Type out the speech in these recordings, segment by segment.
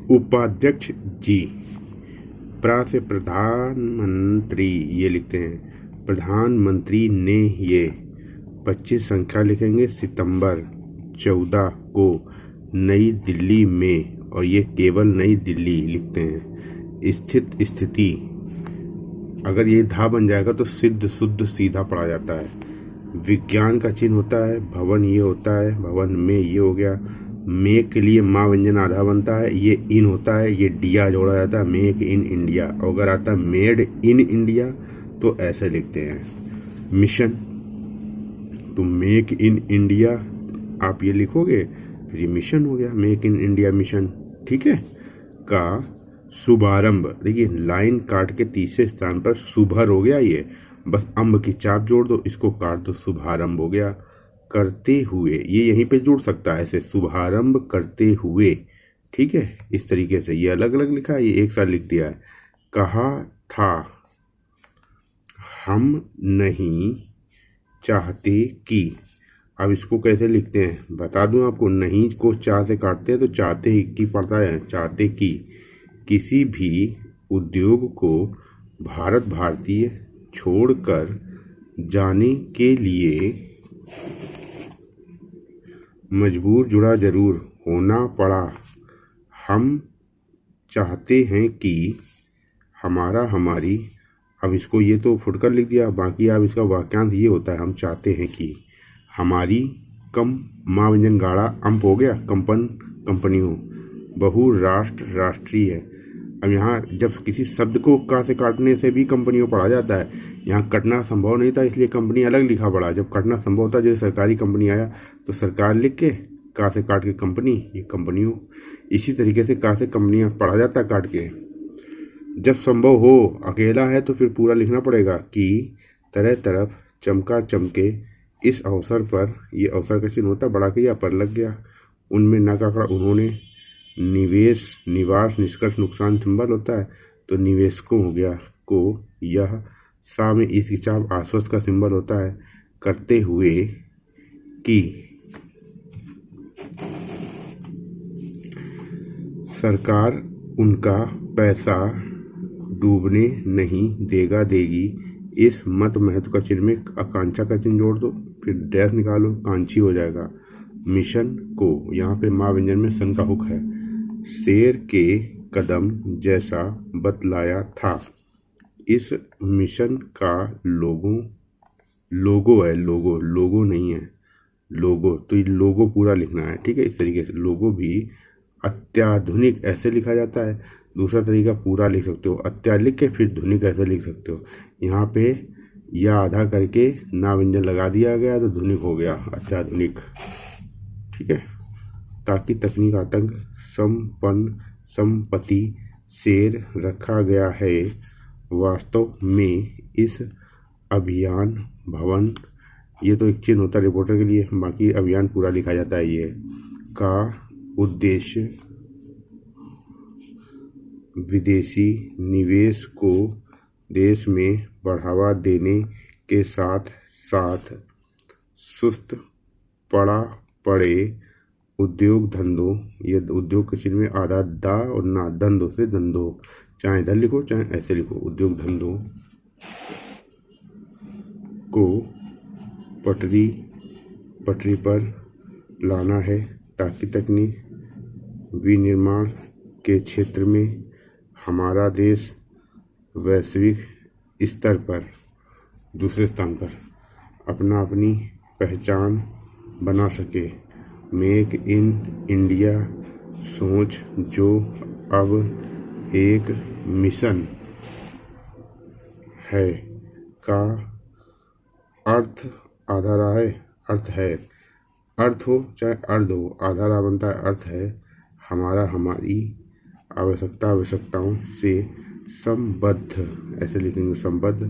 उपाध्यक्ष जी। प्रा से प्रधानमंत्री ये लिखते हैं, प्रधानमंत्री ने ये 25 संख्या लिखेंगे, सितंबर 14 को नई दिल्ली में, और ये केवल नई दिल्ली लिखते हैं। स्थिति, अगर ये धा बन जाएगा तो सिद्ध शुद्ध सीधा पढ़ा जाता है। विज्ञान का चिन्ह होता है, भवन ये होता है, भवन में ये हो गया। मेक के लिए माँ व्यंजन आधा बनता है, ये इन होता है, ये डिया जोड़ा जाता है, मेक इन इंडिया। और अगर आता है मेड इन इंडिया तो ऐसे लिखते हैं। मिशन, तो मेक इन इंडिया आप ये लिखोगे, फिर ये मिशन हो गया, मेक इन इंडिया मिशन, ठीक है। का शुभारंभ, देखिए लाइन काट के तीसरे स्थान पर शुभर हो गया, ये बस अम्ब की चाप जोड़ दो, इसको काट दो, शुभारंभ हो गया। करते हुए, ये यहीं पे जुड़ सकता है ऐसे, शुभारंभ करते हुए, ठीक है। इस तरीके से ये अलग अलग लिखा है, ये एक साथ लिख दिया है। कहा था हम नहीं चाहते कि, अब इसको कैसे लिखते हैं बता दूं आपको। नहीं को चाह से काटते हैं तो चाहते ही की पड़ता है, चाहते कि किसी भी उद्योग को भारत भारतीय छोड़कर जाने के लिए मजबूर जुड़ा जरूर होना पड़ा। हम चाहते हैं कि हमारा हमारी, अब इसको ये तो फुटकर लिख दिया, बाकी अब इसका वाक्यांश ये होता है, हम चाहते हैं कि हमारी कम माँ व्यंजन गाढ़ा अंप हो गया, कंपन कंपनियों, बहुराष्ट्र राष्ट्रीय है। अब यहाँ जब किसी शब्द को का से काटने से भी कंपनियों पढ़ा जाता है, यहाँ कटना संभव नहीं था इसलिए कंपनी अलग लिखा पड़ा। जब कटना संभव था, जैसे सरकारी कंपनी आया तो सरकार लिख के का से काट के कंपनी, ये कंपनियों। इसी तरीके से का से कंपनियाँ पढ़ा जाता है काट के। जब संभव हो, अकेला है तो फिर पूरा लिखना पड़ेगा कि तरह तरफ चमका चमके इस अवसर पर, ये अवसर का चिन्ह होता है, बड़ा किया पर लग गया। उनमें न का उन्होंने, निवेश निवास निष्कर्ष नुकसान सिंबल होता है तो निवेशकों हो गया को, यह सा में इसकी चाप आश्वस्त का सिंबल होता है। करते हुए कि सरकार उनका पैसा डूबने नहीं देगा देगी, इस मत महत्व का चिन्ह में आकांक्षा का चिन्ह जोड़ दो, फिर डैश निकालो, कांची हो जाएगा। मिशन को, यहाँ पे माँ व्यंजन में सन का हुक है। शेर के कदम जैसा बतलाया था। इस मिशन का लोगो है, लोगो नहीं है, लोगो, तो ये लोगो पूरा लिखना है, ठीक है। इस तरीके से लोगो भी अत्याधुनिक ऐसे लिखा जाता है। दूसरा तरीका पूरा लिख सकते हो, अत्याधुनिक लिख के फिर धुनिक ऐसे लिख सकते हो। यहाँ पे या आधा करके ना व्यंजन लगा दिया गया तो धुनिक हो गया, अत्याधुनिक, ठीक है। ताकि तकनीक आतंक संपन्न संपत्ति शेर रखा गया है। वास्तव में इस अभियान भवन, ये तो एक चिन्ह होता है रिपोर्टर के लिए, बाकी अभियान पूरा लिखा जाता है। ये का उद्देश्य विदेशी निवेश को देश में बढ़ावा देने के साथ साथ सुस्त पड़े उद्योग धंधों, ये उद्योग के चिन्ह में आधा दा और ना, धंधों से धंधों, चाहे इधर लिखो चाहे ऐसे लिखो, उद्योग धंधों को पटरी पर लाना है, ताकि तकनीक विनिर्माण के क्षेत्र में हमारा देश वैश्विक स्तर पर दूसरे स्थान पर अपनी पहचान बना सके। मेक इन इंडिया सोच जो अब एक मिशन है का अर्थ आधा रहा है, अर्थ है, अर्थ हो चाहे अर्ध हो, आधा रहा बनता है, अर्थ है हमारा हमारी आवश्यकताओं से संबद्ध, ऐसे लिखेंगे संबद्ध।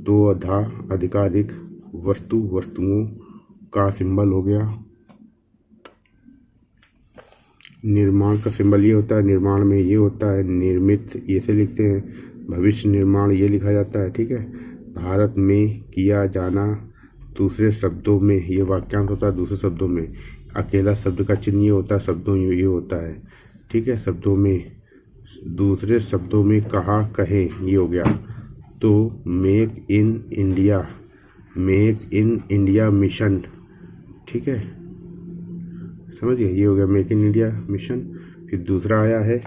दो अधा अधिकाधिक वस्तुओं का सिंबल हो गया। निर्माण का सिंबल ये होता है, निर्माण में ये होता है, निर्मित ये से लिखते हैं। भविष्य निर्माण ये लिखा जाता है, ठीक है। भारत में किया जाना, दूसरे शब्दों में ये वाक्यांश होता है, दूसरे शब्दों में अकेला शब्द का चिन्ह ये होता है, शब्दों ये होता है, ठीक है। शब्दों में दूसरे शब्दों में कहा कहें, ये हो गया। तो मेक इन इंडिया मिशन, ठीक है, समझ गए, ये हो गया मेक इन इंडिया मिशन। फिर दूसरा आया है